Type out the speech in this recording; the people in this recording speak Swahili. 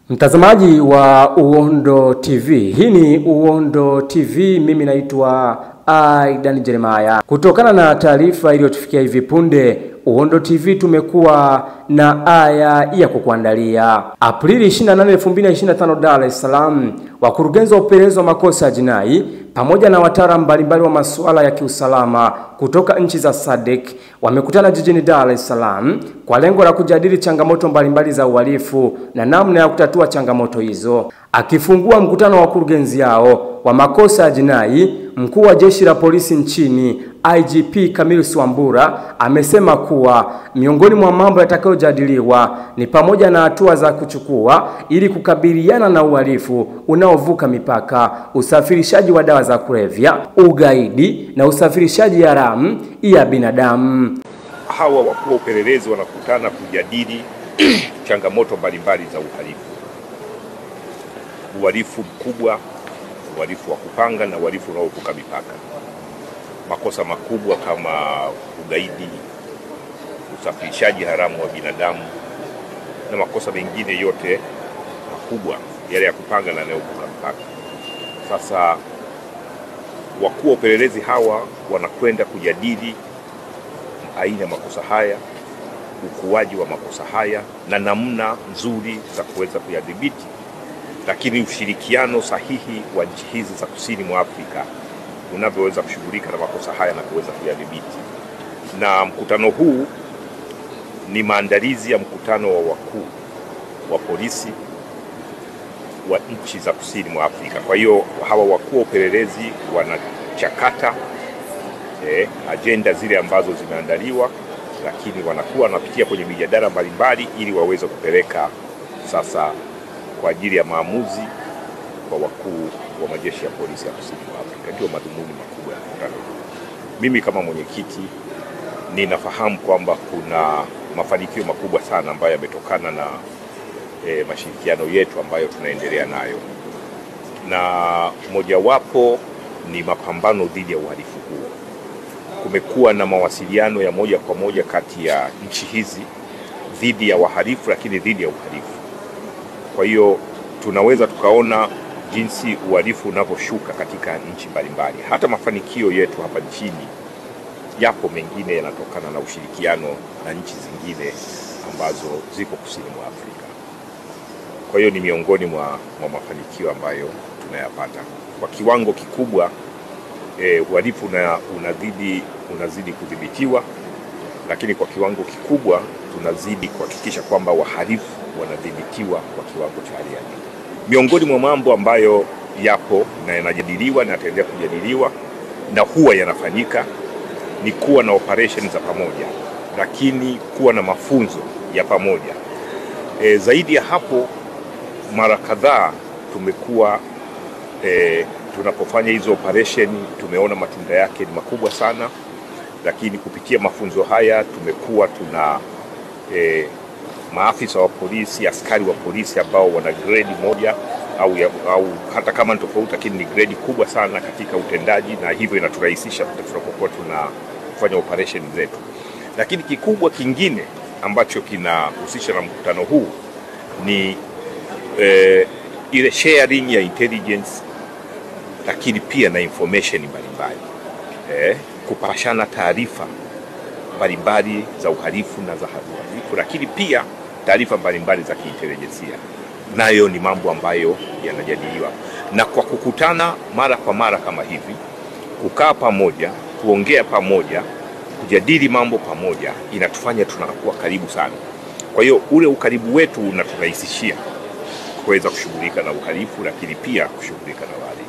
Mtazamaji wa Uondo TV, hii ni Uondo TV, mimi naitwa Aidan Jeremiah. Kutokana na taarifa iliyotufikia hivi punde, Uondo TV tumekuwa na aya ya kukuandalia. Aprili 28, 2025 Dar es Salaam, wakurugenzi wa upelelezi wa makosa ya jinai pamoja na wataalamu mbalimbali wa masuala ya kiusalama kutoka nchi za SADC wamekutana jijini Dar es Salaam kwa lengo la kujadili changamoto mbalimbali za uhalifu na namna ya kutatua changamoto hizo. Akifungua mkutano wa wakurugenzi hao wa makosa ya jinai, mkuu wa jeshi la polisi nchini IGP Camillus Wambura amesema kuwa miongoni mwa mambo yatakayojadiliwa ni pamoja na hatua za kuchukua ili kukabiliana na uhalifu unaovuka mipaka, usafirishaji wa dawa za kulevya, ugaidi na usafirishaji haramu ya binadamu. Hawa wakuu wa upelelezi wanakutana kujadili changamoto mbalimbali za uhalifu mkubwa, uhalifu wa kupanga na uhalifu unaovuka mipaka. Makosa makubwa kama ugaidi, usafirishaji haramu wa binadamu na makosa mengine yote makubwa yale ya kupanga na yanayovuka mipaka. Sasa wakuu wa upelelezi hawa wanakwenda kujadili aina ya makosa haya, ukuaji wa makosa haya na namna nzuri za kuweza kuyadhibiti, lakini ushirikiano sahihi wa nchi hizi za kusini mwa Afrika unavyoweza kushughulika na makosa haya na kuweza kuyadhibiti. Na mkutano huu ni maandalizi ya mkutano wa wakuu wa polisi wa nchi za kusini mwa Afrika. Kwa hiyo hawa wakuu wa upelelezi wanachakata agenda zile ambazo zimeandaliwa, lakini wanakuwa wanapitia kwenye mijadala mbalimbali ili waweze kupeleka sasa kwa ajili ya maamuzi kwa wakuu wa majeshi ya polisi ya kusini mwa Afrika. Ndio madhumuni makubwa ya mkutano huu. Mimi kama mwenyekiti ninafahamu kwamba kuna mafanikio makubwa sana ambayo yametokana na mashirikiano yetu ambayo tunaendelea nayo, na mojawapo ni mapambano dhidi ya uhalifu huu. Kumekuwa na mawasiliano ya moja kwa moja kati ya nchi hizi dhidi ya wahalifu, lakini dhidi ya uhalifu. Kwa hiyo tunaweza tukaona jinsi uhalifu unavyoshuka katika nchi mbalimbali. Hata mafanikio yetu hapa nchini yapo mengine yanatokana na ushirikiano na nchi zingine ambazo ziko kusini mwa Afrika. Kwa hiyo ni miongoni mwa mafanikio ambayo tunayapata. Kwa kiwango kikubwa uhalifu unazidi kudhibitiwa, lakini kwa kiwango kikubwa tunazidi kuhakikisha kwamba wahalifu wanadhibitiwa kwa kiwango cha hali ya juu. Miongoni mwa mambo ambayo yapo na yanajadiliwa na yataendelea kujadiliwa na huwa yanafanyika ni kuwa na operation za pamoja, lakini kuwa na mafunzo ya pamoja. Zaidi ya hapo, mara kadhaa tumekuwa tunapofanya hizo operation tumeona matunda yake ni makubwa sana, lakini kupitia mafunzo haya tumekuwa tuna maafisa wa polisi, askari wa polisi ambao wana grade moja au hata kama ni tofauti, lakini ni grade kubwa sana katika utendaji, na hivyo inaturahisisha tunapokuwa tunafanya operation zetu. Lakini kikubwa kingine ambacho kinahusisha na mkutano huu ni ile sharing ya intelligence, lakini pia na information mbalimbali, kupashana taarifa mbalimbali za uhalifu na za uhalifu, lakini pia taarifa mbalimbali za kiintelijensia. Nayo ni mambo ambayo yanajadiliwa, na kwa kukutana mara kwa mara kama hivi, kukaa pamoja, kuongea pamoja, kujadili mambo pamoja, inatufanya tunakuwa karibu sana. Kwa hiyo ule ukaribu wetu unaturahisishia kuweza kushughulika na uhalifu, lakini pia kushughulika na wahalifu.